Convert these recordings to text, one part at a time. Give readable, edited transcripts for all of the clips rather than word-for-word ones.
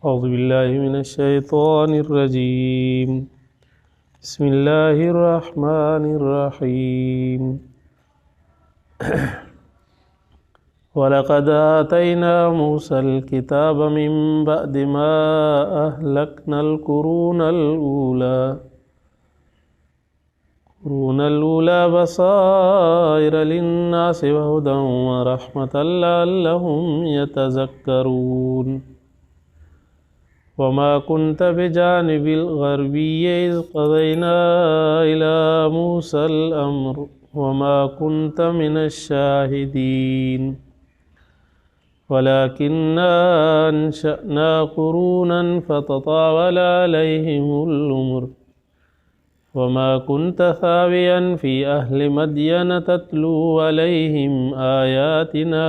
औज़ुबिल्लाहिमिनश्शैतानिर्रजीम। बिस्मिल्लाहिर्रहमानिर्रहीम। वलक़द आतैना मूसल किताब मिन बअदि मा अहलकनल क़ुरूनल ऊला बसाइर लिन्नासि व हुदन व रहमतल लअल्लहुम यतज़क्करून। वमा कुन्त बिजानिबिल ग़रबिय्यि इज़ क़ज़ैना इला मूसल अम्र वमा कुन्त मिनश्शाहिदीन वलाकिन्ना अंशअना क़ुरूनन फ़ततावला अलैहिमुल उम्र वमा कुन्त सावियन फ़ी अहलि मद्यन तत्लू अलैहिम आयातिना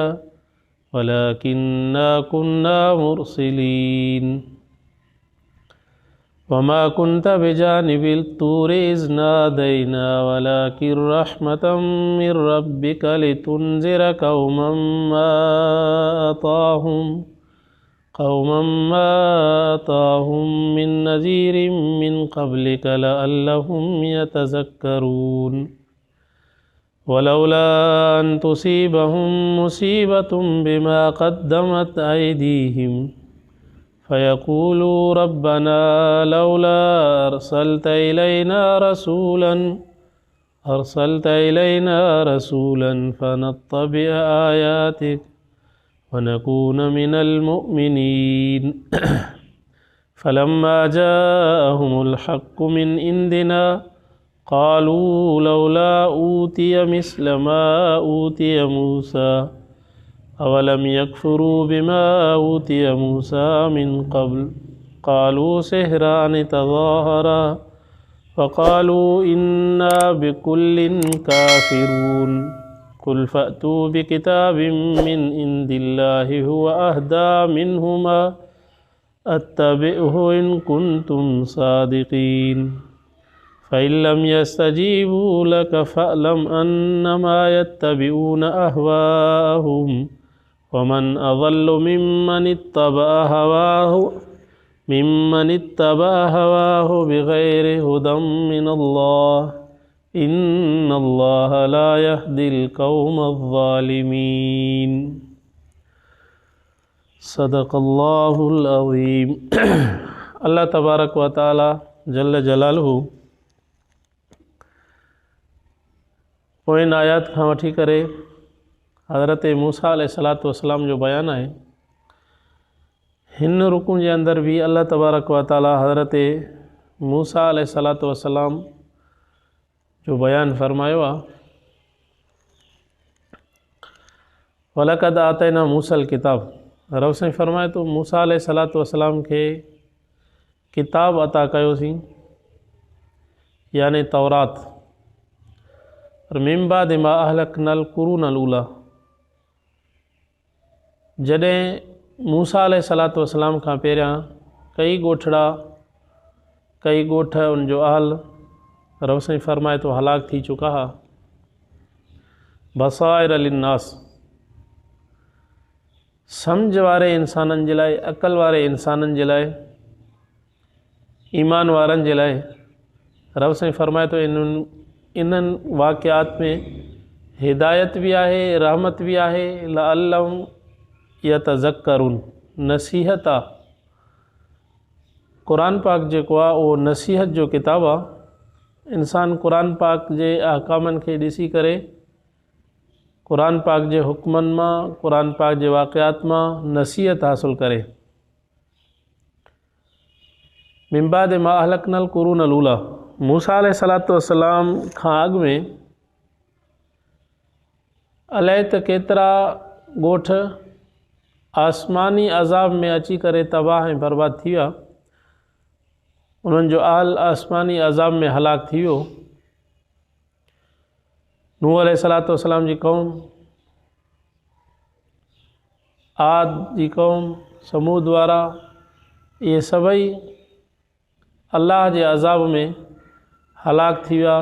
वलाकिन्ना कुन्ना मुरसिलीन। वमा कुन्त बिजानिबिल तूरि इज़ नादैना वलाकिन रहमतम मिर रब्बिका लितुन्ज़िर कौमम मा अताहुम मिन नज़ीरिम मिन क़ब्लिका लअल्लहुम यतज़क्करून। वलौला अन तुसीबहुम मुसीबतुम बिमा क़द्दमत अयदीहिम फ़यक़ूलू रब्बना लौला अरसलत इलैना रसूलन फ़नत्तबिअ आयातिक वनकून मिनल मुअ्मिनीन। फ़लम्मा जाअहुमुल हक़्क़ु मिन इंदिना क़ालू लौला ऊतिय मिस्ल मा ऊतिय मूसा अवलम यकफ़ुरू बिमा ऊतिय मूसा मिन क़ब्ल क़ालू सिहरानि तज़ाहरा फ़क़ालू इन्ना बिकुल्लिन काफ़िरून। कुल फ़अतू बिकिताबिम मिन इंदिल्लाहि हुवा अहदा मिन्हुमा अत्तबिअहु इन कुन्तुम सादिक़ीन। फ़इन लम यस्तजीबू लक फ़अलम अन्नमा यत्तबिऊन अहवाअहुम वमन अज़ल्लु मिम्मन इत्तबअ हवाहु बिग़ैरि हुदम मिनल्लाह इन्नल्लाह ला यहदिल क़ौमज़्ज़ालिमीन। सदक़ल्लाहुल अज़ीम। अल्लाह तबारक व तआला जल्ल जलालहू पोइन आयात खां वठी करे हज़रत मूसा अलैहिस्सलातु वस्सलाम जो बयान आहे। हिन रुकू जे अंदर भी अल्लाह तबारक व तआला हज़रत मूसा अलैहिस्सलातु वस्सलाम जो बयान फरमायो आहे। वलक़द आतैना मूसल किताब, रब साईं फरमाए तो मूसा अलैहिस्सलातु वस्सलाम खे किताब अता कयोसीं यानी तौरात। और मिन बाद मा अहलकनल क़ुरूनल ऊला, जॾहिं मूसा अलैहिस्सलातु वस्सलाम खां पहिरियां कई ॻोठ उन जो अहल रब साईं फरमाए तो हलाक थी चुका हा। बसाइर लिन्नास, सम्झ वारे इंसाननि जे लाइ, अक़ल वारे इंसाननि जे लाइ, ईमान वारनि जे लाइ रब साईं फरमाए तो इन्हनि वाक़ियात में हिदायत भी आहे, रहमत भी आहे। लअल्लहुम यतज़क्करून, नसीहत आहे। क़ुरान पाक जेको आहे उहो नसीहत जो किताबु आहे। इंसान क़ुरान पाक जे अहकामनि खे ॾिसी करे, क़ुरान पाक जे हुक्मनि मां, क़ुरान पाक जे वाक़ियात मां नसीहत हासिल करे। मिन बाद मा अहलकनल क़ुरूनल ऊला, मूसा अलैहिस्सलातु वस्सलाम खां अॻु में अलाए त केतिरा ॻोठ आसमानी अज़ाब में अची करे तबाह ऐं बर्बाद थी विया। उन्हनि जो अहल आसमानी अज़ाब में हलाक थी वियो। नूह अलैहिस्सलातु वस्सलाम जी क़ौम, आद जी क़ौम, समूद वारा, इहे सभई अल्लाह जे अज़ाब में हलाक थी विया।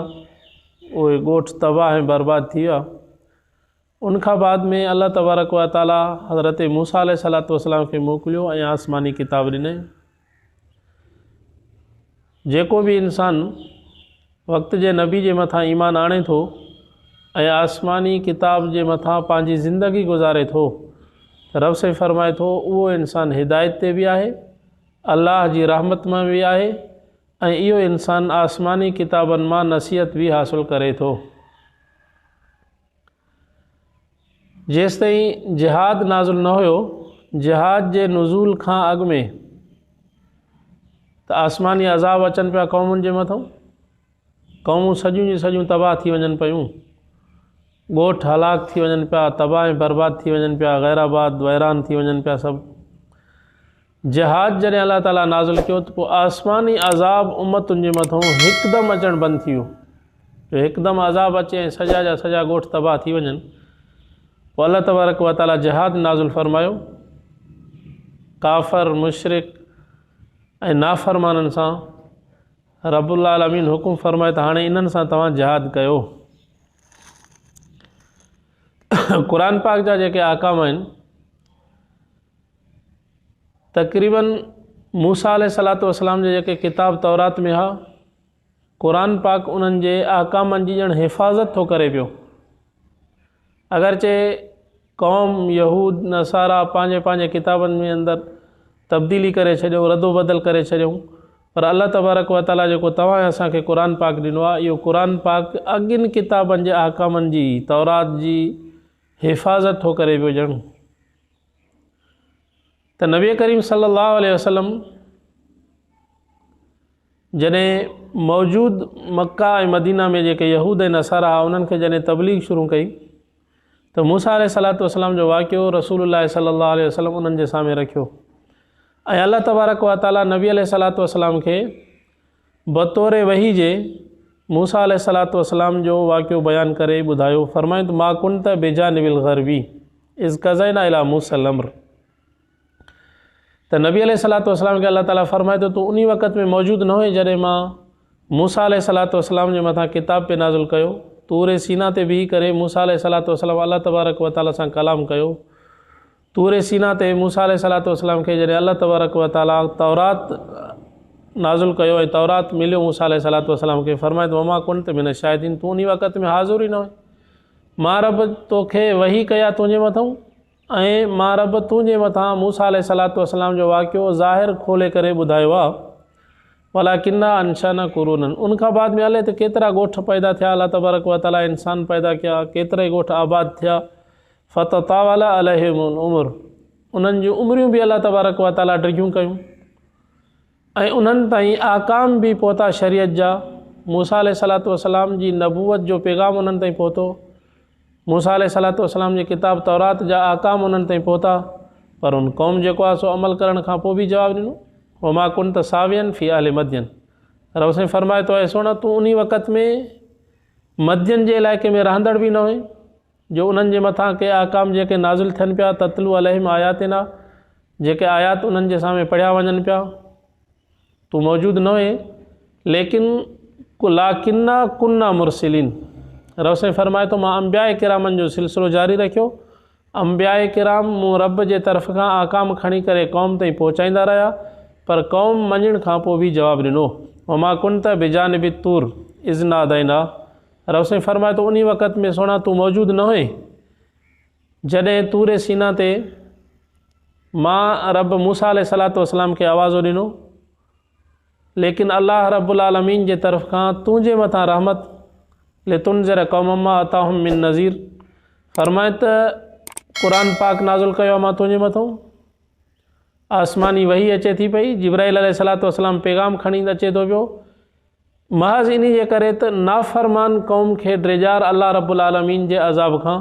उहे ॻोठ तबाह ऐं बर्बाद थी विया। उनखां बाद में अल्लाह तबारक व ताला हज़रत मूसा अलैहिस्सलातु वस्सलाम खे मोकिलियो ऐं आसमानी किताब ॾिनई। जेको भी इंसान वक़्त जे नबी जे मथां ईमान आणे थो ऐं आसमानी किताब जे मथां पंहिंजी ज़िंदगी गुज़ारे थो, रब से फरमाए थो उहो इंसान हिदायत ते बि आहे, अल्लाह जी रहमत में भी आहे ऐं इहो इंसान आसमानी किताबनि मां नसीहत भी हासिल करे थो। जेसिताईं जिहाद नाज़िल न हुयो, जिहाद जे नुज़ूल खां अॻु में त आसमानी अज़ाब अचनि पिया क़ौमुनि जे मथां, क़ौमूं सॼियूं जी सॼियूं तबाह थी वञनि पियूं, ॻोठ हलाक थी वञनि पिया, तबाह ऐं बर्बाद थी वञनि पिया, गैराबाद वैरान थी वञनि पिया सभु। जिहाद जॾहिं अल्लाह ताला नाज़िल कयो त पोइ आसमानी अज़ाब उम्मतुनि जे मथां हिकदमि अचणु बंदि थी वियो। जो हिकदमि अज़ाब अचे ऐं सॼा जा सॼा ॻोठ तबाह थी वञनि, पोइ अल्लाह तबारक व ताला जिहाद नाज़िल फरमायो। काफ़र मुशरिक ऐं नाफ़रमाननि सां रब्बुल आलमीन हुकुम फरमाए त हाणे इन्हनि सां तव्हां जिहाद कयो। क़ुरान पाक जा जेके आकाम आहिनि, तक़रीबन मूसा अलैहिस्सलातु वस्सलाम जे जेके किताब तौरात में हा, क़ुरान पाक उन्हनि जे आकामनि जी ॼण हिफ़ाज़त थो करे पियो। अगरचे कौम यहूद नसारा पंहिंजे पंहिंजे किताबनि में अंदरि तब्दीली करे छॾियो, रदो बदल करे छॾियूं, पर अल्लाह तबारक व ताला जेको तव्हां असांखे क़ुरान पाक ॾिनो आहे, इहो क़ुरान पाक अॻियुनि किताबनि जे आकामनि जी, तौरात जी हिफ़ाज़त थो करे पियो ॼण। त नबी करीम सल्लल्लाहु अलैहि वसल्लम जॾहिं मौजूद मक्का ऐं मदीना में जेके यहूद ऐं नसारा हुआ, उन्हनि खे जॾहिं तबलीग शुरू कई त मूसा अलैहिस्सलातु वस्सलाम जो वाक़ियो रसूलुल्लाह सल्लल्लाहु अलैहि वसल्लम उन्हनि जे साम्हूं रखियो ऐं अल्लाह तबारक व ताला नबी अलैहिस्सलातु वस्सलाम खे बतौर वही जे मूसा अलैहिस्सलातु वस्सलाम जो वाक़ियो बयानु करे ॿुधायो। फरमायो त मा कुन्त बिजानिबिल ग़रबी इज़ क़ज़ैना इला मूसल अम्र। त नबी अलैहिस्सलातु वस्सलाम खे अल्लाह ताला फरमाए तो तू उन वक़्त में मौजूद न हुए जॾहिं मां मूसा अलैहिस्सलातु वस्सलाम जे मथां किताब पे नाज़िल कयो। तूरे सीना ते बीही करे मूसा अलैहिस्सलातु वस्सलाम अल्लाह तबारक व ताला सां कलाम कयो। तूरे सीना ते मूसा अलैहिस्सलातु वस्सलाम खे जॾहिं अल्लाह तबारक व ताला तौरात नाज़िल कयो ऐं तौरात मिलियो मूसा अलैहिस्सलातु वस्सलाम खे, फरमाए तो वमा कुन्त मिन शाहिदीन, तू उन वक़्त में हाज़िर ई न हुए। मां रब तोखे वही कया तुंहिंजे मथां ऐं मां रब तुंहिंजे मथां मूसा अलैहिस्सलातु वस्सलाम जो वाक़ियो ज़ाहिर खोले करे ॿुधायो आहे। वलाकिन्ना अंशाना कुरूनन, उनखां बाद में हले त केतिरा ॻोठ पैदा थिया, अल्लाह तबारक व ताला इंसान पैदा कया, केतिरा ई ॻोठ आबाद थिया। फततावला अलैहिमुल उम्र, उन्हनि जूं उमिरियूं बि अल्लाह तबारक व ताला डिघियूं कयूं ऐं उन्हनि ताईं आकाम बि पहुता शरीयत जा। मूसा अलैहिस्सलातु वस्सलाम जी नबूवत जो पैगाम उन्हनि ताईं पहुतो। मूसा अलैहिस्सलातु वस्सलाम जी किताब तौरात जा आकाम उन्हनि ताईं पहुता, पर उन क़ौम जेको आहे सो अमल करण खां पोइ बि जवाबु ॾिनो। वमा कुन्त सावियन फी अहल मदयन, रब साईं फरमाए तो ऐं सोना तूं उन वक़्त में मदयन जे इलाइक़े में रहंदड़ बि न हुए जो उन्हनि जे मथां के आकाम जेके नाज़िल थियनि पिया, ततलू अलैहिम आयातिना, जेके आयात उन्हनि जे साम्हूं पढ़िया वञनि पिया, तूं मौजूद न हुए। लाकिन्ना कुन्ना मुरसिलीन, रब साईं फरमाए तो मां अंबिया किरामनि जो सिलसिलो जारी रखियो। अंबिया किराम मूं रब जे तरफ़ खां आकाम खणी करे क़ौम ताईं पहुचाईंदा रहिया, पर क़ौम मञण खां पोइ बि जवाबु ॾिनो। वमा कुन्त बिजानिबि तूर इज़ नादैना, रब साईं फरमाए तो उन वक़्त में सोना तूं मौजूद न हुए जॾहिं तूरे सीना ते मां रब मूसा अलैहिस्सलातु वस्सलाम खे आवाज़ो ॾिनो। लेकिन अल्लाह रब्बुल आलमीन जे तरफ़ खां तुंहिंजे मथां रहमत लितुनज़िर क़ौमम मा अताहुम मिन नज़ीर, फरमाए त क़ुरान पाक नाज़िल कयो मां तुंहिंजे मथां। आसमानी वही अचे थी पई, जिब्राइल अलैहिस्सलातु वस्सलाम पैगाम खणी अचे थो पियो, महज़ इन जे करे त नाफ़रमान क़ौम खे ड्रेजार अल्लाह रब्बुल आलमीन जे अज़ाब खां।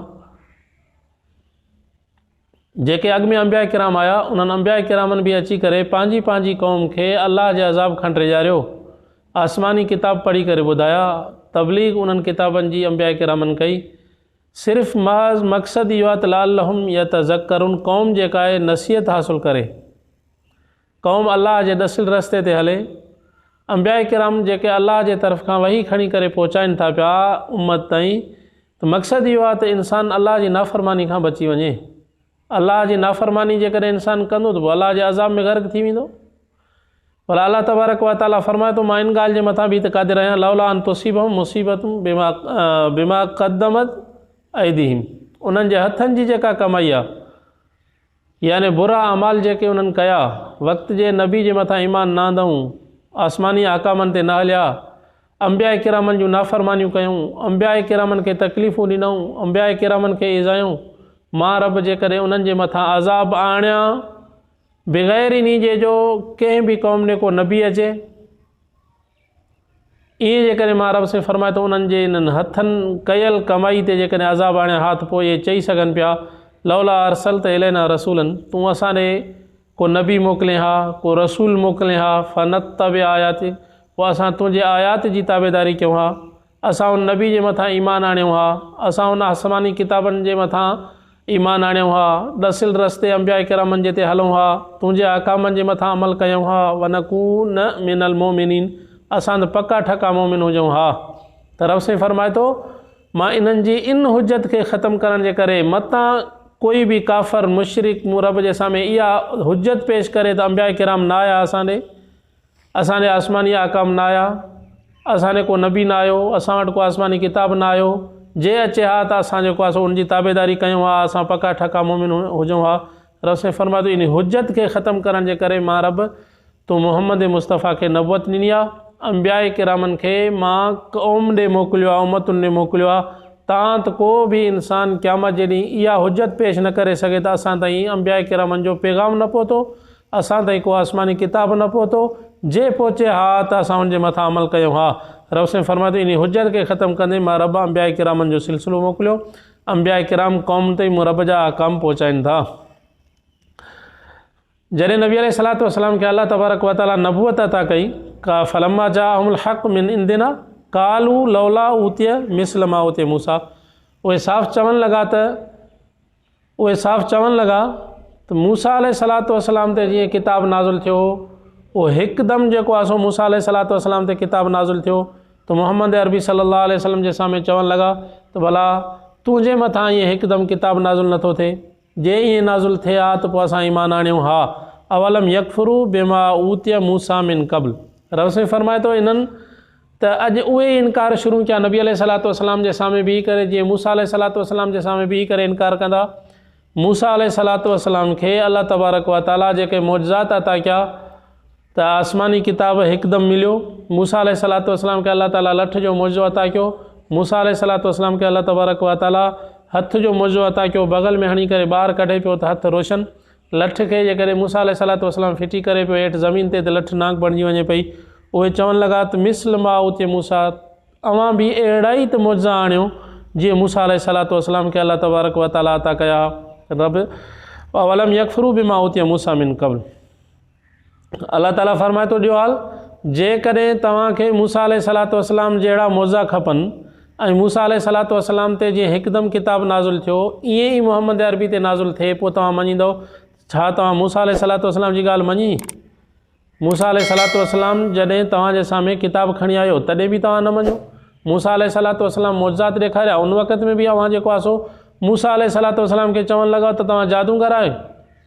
जेके अॻु में अंबिया किराम आया, उन्हनि अंबिया किरामनि बि अची करे पंहिंजी पंहिंजी क़ौम खे अल्लाह जे अज़ाब खां ड्रेजारियो। आसमानी किताब पढ़ी करे ॿुधाया, तबलीग उन्हनि किताबनि जी अंबिया किरामनि कई। सिर्फ़ु महज़ मक़सदु इहो आहे त लअल्लहुम यतज़क्करून, क़ौम जेका आहे नसीहत हासिल करे, क़ौम अल्लाह जे ॾसिल रस्ते ते हले। अंबिया किराम जेके अल्लाह जे तरफ़ खां वही खणी करे पहुचाइनि था पिया उम्मत ताईं, तो मक़सदु इहो आहे त इंसानु अलाह जी नाफ़रमानी खां बची वञे। अलाह जी नाफ़रमानी जेकॾहिं इंसानु कंदो त पोइ अलाह जे अज़ाब में ग़र्क़ थी वेंदो। पर अलाह तबारक व तआला फरमाए थो मां इन ॻाल्हि जे मथां बि त क़ादिर आहियां, लौला अन तुसीबहुम मुसीबतुम बिमा क़द्दमत ऐदीहिम, उन्हनि जे हथनि जी जेका कमाई आहे, यानी बुरा अमाल जेके उन्हनि कया, वक़्त जे नबी जे मथां ईमान न आंदऊं, आसमानी आकामनि ते न हलिया, अंबिया किरामनि जूं नाफ़रमानियूं कयूं, अंबिया किरामनि खे तकलीफ़ूं ॾिनऊं, अंबिया किरामनि खे इज़ायूं, मां रब जेकॾहिं उन्हनि जे मथां अज़ाब आणियां बग़ैर इन जे जो कंहिं बि क़ौम ॾे को नबी अचे, ईअं जेकॾहिं मां रब से फरमाए थो उन्हनि जे इन्हनि हथनि कयल कमाई ते जेकॾहिं अज़ाब आणिया हा, त पोइ इहे चई सघनि पिया लौला अरसलत इलैना रसूलन, तूं असां ॾे को नबी मोकिले हा, को रसूल मोकिले हा, फनत्तबि आयाति, पोइ असां तुंहिंजे आयात जी ताबेदारी कयूं हा, असां उन नबी जे मथां ईमान आणियूं हा, असां उन आसमानी किताबनि जे मथां ईमान आणियूं हा, ॾसिल रस्ते अंबिया किरामनि जे ते हलूं हा, तुंहिंजे अहकामनि जे मथां अमल कयूं हा, वनकून मिनल मोमिनीन, असां त पका ठका मोमिन हुजूं हा। त रब से फरमाए थो मां इन्हनि जी इन हुजत खे ख़तमु करण जे करे मतां कोई बि काफ़र मुशरिक मूं रब जे साम्हूं इहा हुजत पेश करे त अंबिया किराम न आया असांजे आसमानी आकाम न आया, असांजे को नबी न आयो, असां वटि को आसमानी किताब न आयो, जे अचे हा त असां जेको आहे सो उनजी ताबेदारी कयूं हा, असां पका ठका मोमिन हुजूं हा। रब से फरमाए थो इन हुजत खे ख़तमु करण जे करे मां रब तूं मुहम्मद मुस्तफ़ा खे नबूअत ॾिनी आहे, अंबिया किरामनि खे मां क़ौम ॾे मोकिलियो आहे, उम्मतुनि ॾे मोकिलियो आहे, तां त को बि इंसानु क़यामत जे ॾींहुं इहा हुजत पेश न करे सघे त असां ताईं अंबिया किरामनि जो पैगाम न पहुतो, असां ताईं को आसमानी किताब न पहुतो, जे पहुचे हा त असां उनजे मथां अमल कयूं हा। रब से फरमाए थो इन हुजत खे ख़तमु कंदे मां रब अंबिया किरामनि जो सिलसिलो मोकिलियो, अंबिया किराम क़ौम ताईं मूं रब जा अहकाम पहुचाइनि था। जॾहिं नबी अलैहिस्सलातु वस्सलाम खे अल्लाह तबारक व तआला नबूअत अता कई, का फलम्मा जाअहुमुल हक़ मिन इंदिना कालू लौला ऊतिय मिस्ल मा ऊतिय मूसा, उहे साफ़ चवणु लॻा त मूसा अलैहिस्सलातु वस्सलाम ते जीअं किताब नाज़िल थियो, उहो हिकदमि जेको आहे सो मूसा अलैहिस्सलातु वस्सलाम ते किताब नाज़िल थियो, त मुहम्मद अरबी सल्लल्लाहु अलैहि वसल्लम जे साम्हूं चवणु लॻा त भला तुंहिंजे मथां ईअं हिकदमि किताब नाज़िल नथो थिए, जे ईअं नाज़िल थिए हा त पोइ असां ईमान आणियूं हा। अवलम यकफुरू बिमा ऊतिय मूसा मिन क़ब्ल, रब से फरमाए थो इन्हनि त अॼु उहे इनकार शुरू कया नबी अलैहिस्सलातु वस्सलाम जे साम्हूं बीही करे, जीअं मूसा अलैहिस्सलातु वस्सलाम जे साम्हूं बीही करे इनकार कंदा। मूसा अलैहिस्सलातु वस्सलाम खे अल्लाह तबारक व तआला जेके मौजज़ात अता कया त आसमानी किताब हिकदमि मिलियो, मूसा अलैहिस्सलातु वस्सलाम खे अल्लाह ताला लठ जो मौजो अता कयो, मूसा अलैहिस्सलातु वस्सलाम खे अल्लाह तबारक व तआला हथ जो मौजो अता कयो, बग़ल में हणी करे ॿाहिरि कढे पियो त हथ रोशन, लठ खे जेकॾहिं मूसा अलैहिस्सलातु वस्सलाम फिटी करे पियो हेठि ज़मीन ते त लठ नाक बणिजी वञे पई। उहे चवणु लॻा त मिस्ल मा ऊतिय मूसा, अवां बि अहिड़ा ई त मौजा आणियो जीअं मूसा अलैहिस्सलातु वस्सलाम खे अल्लाह तबारक व तआला अता कया। रब अवलम यकफुरू बिमा ऊतिय मूसा मिन क़ब्ल, अल्लाह ताला फरमाए थो ॾियो हाल जेकॾहिं तव्हांखे मूसा अलैहिस्सलातु वस्सलाम जहिड़ा मौज़ा खपनि ऐं मूसा अलैहिस्सलातु वस्सलाम ते जीअं हिकदमि किताब नाज़िल थियो ईअं ई मुहम्मद अरबी ते नाज़िल थिए, पोइ तव्हां मञींदव। छा तव्हां मूसा अलैहिस्सलातु वस्सलाम जी ॻाल्हि मञी? मूसा अलैहिस्सलातु वस्सलाम जॾहिं तव्हांजे साम्हूं किताब खणी आयो तॾहिं बि तव्हां न मञो। मूसा अलैहिस्सलातु वस्सलाम मौजज़ात ॾेखारिया, उन वक़्त में बि अव्हां जेको आहे सो मूसा अलैहिस्सलातु वस्सलाम खे चवणु लॻाओ त तव्हां जादूगर आहियो।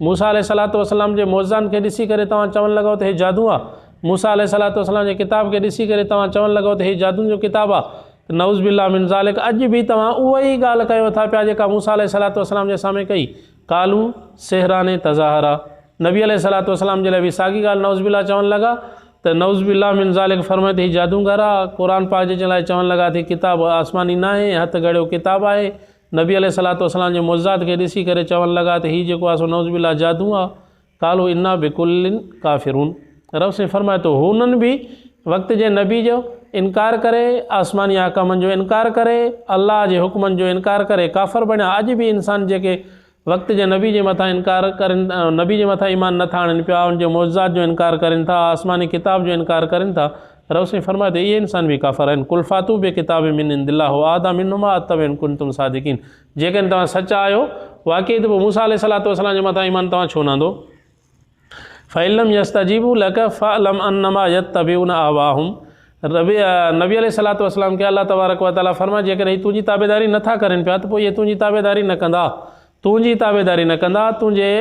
मूसा अलैहिस्सलातु वस्सलाम जे मौजज़ानि खे ॾिसी करे तव्हां चवणु लॻाओ त हे जादू आहे। मूसा अलैहिस्सलातु वस्सलाम जे किताब खे ॾिसी करे तव्हां चवणु लॻाओ त हे जादूनि जो किताबु आहे। नऊज़ बिल्लाह मिन ज़ालिक, अॼु बि तव्हां उहा ई ॻाल्हि कयो था पिया जेका मूसा अलैहिस्सलातु वस्सलाम जे साम्हूं कई। कालू सेहराने तज़ाहरा, नबी अलैहिस्सलातु वस्सलाम जे लाइ बि साॻी ॻाल्हि नऊज़ बिल्लाह चवणु लॻा त नऊज़ बिल्लाह मिन ज़ालिक फरमाए थी जादूगर आहे। क़ुर पाक जे लाइ चवणु लॻा थी किताब आसमानी न आहे, हथ गड़ियो किताब आहे। नबी अलैहिस्सलातु वस्सलाम जे मौजज़ात खे ॾिसी करे चवणु लॻा त हीउ जेको आहे सो नऊज़ बिल्लाह जादू आहे। कालू इन्ना बिकुल्लिन काफ़िरून, रब से फरमाए थो हुननि बि वक़्त जे नबी जो इनकार करे, आसमानी अहकामनि जो इनकार करे, अल्लाह जे हुक्मनि जो इनकार करे काफ़िर बणिया। अॼु बि इंसान जेके वक़्त जे नबी जे मथां इनकार करनि, नबी जे मथां ईमान नथा आणनि पिया, उनजे मौजज़ात जो इनकार करनि था, आसमानी किताब जो इनकार करनि था, रब से फरमाए थो इहे इंसान बि काफ़िर आहिनि। कुल फातू बि किताब मिन इंदिल्लाह व आदा मिन्हुमा अतबअ इन कुंतुम सादिकीन, जेकॾहिं तव्हां सचा आहियो वाक़ई त पोइ मूसा अलैहिस्सलातु वस्सलाम जे मथां ईमान तव्हां छो न आंदो। फ़इल्लम यस्तजीबू लक फ़अलम अन्नमा यत्तबिऊन अहवाहुम, नबी अलैहिस्सलातु वस्सलाम खे अल्लाह तबारक व तआला फरमाए जेकॾहिं हीअ तुंहिंजी ताबेदारी नथा करनि पिया त पोइ इहे तुंहिंजी ताबेदारी न कंदा, तुंहिंजी ताबेदारी न कंदा, तुंहिंजे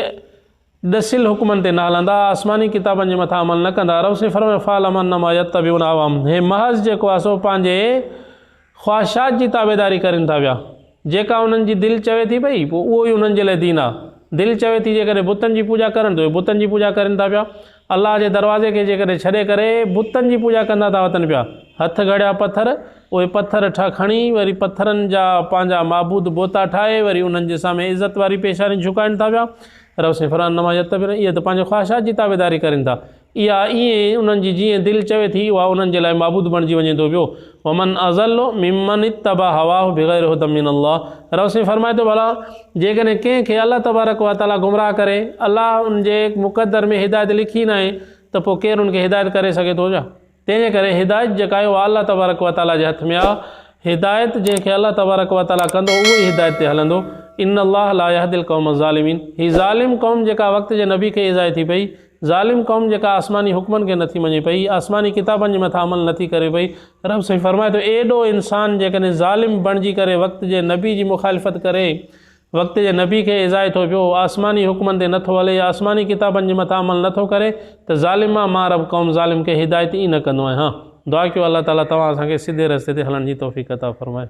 ॾसिल हुकुमनि ते न हलंदा, आसमानी किताबनि जे मथां अमल न कंदा। रब से फरमाए फ़अलम अन्नमा यत्तबिऊन अहवाअहुम, हे महज़ जेको आहे सो पंहिंजे ख़्वाहिशात जी ताबेदारी करनि था पिया, जेका उन्हनि जी दिलि चवे थी पई पोइ उहो ई उन्हनि जे लाइ दीन आहे। दिलि चवे थी जेकॾहिं बुतनि जी पूॼा करनि त उहे बुतनि जी पूॼा करनि था पिया, अलाह जे दरवाज़े खे जेकॾहिं छॾे करे बुतनि जी पूॼा कंदा था वतनि पिया। हथ गड़िया पत्थर, उहे पत्थर खणी वरी पत्थरनि जा पंहिंजा माबूद बोता ठाहे वरी उन्हनि जे साम्हूं इज़त वारी पेशानी झुकाइनि था पिया। रब से फरमाए अन्नमा यत्तबिऊन, इहे त पंहिंजे ख़्वाहिशात जी ताबेदारी करनि था, इहा ईअं उन्हनि जी जीअं दिलि चवे थी उहा उन्हनि जे लाइ माबूद बणिजी वञे थो पियो। वमन अज़ल्लु मिम्मन इत्तबा हवाहु बिग़ैर हुदम मिनल्लाह, रब से फरमाए थो भला जेकॾहिं कंहिंखे अल्लाह तबारक व तआला गुमराह करे, अल्लाह उनजे मुक़दर में हिदायत लिखी न आहे त पोइ केरु उनखे हिदायत करे सघे थो छा? तंहिंजे करे हिदायत जेका आहे उहा अल्लाह तबारक व तआला जे हथ में आहे। हिदायत जंहिंखे अल्लाह तबारक व तआला कंदो उहो ई हिदायत ते हलंदो। इन्नल्लाह ला यहदिल क़ौम ज़ालिमीन, ही ज़ालिम क़ौम जेका वक़्त जे नबी खे इज़ाए थी पई, ज़ालिम क़ौम जेका आसमानी हुक्मनि खे नथी मञे पई, आसमानी किताबनि जे मथां अमल नथी करे पई, रब साईं फरमाए थो एॾो इंसान जेकॾहिं ज़ालिम बणिजी करे वक़्त जे नबी जी मुखालिफ़त करे, वक़्त जे नबी खे इज़ाए थो पियो, आसमानी हुक्मनि ते नथो हले, आसमानी किताबनि जे मथां अमल नथो करे, त ज़ालिम आहे, मां रब क़ौम ज़ालिम खे हिदायत ई न कंदो आहियां। दुआ कयो अल्लाह ताला तव्हां असांखे सिधे रस्ते ते हलण जी तौफ़ीक़ अता फ़रमाए।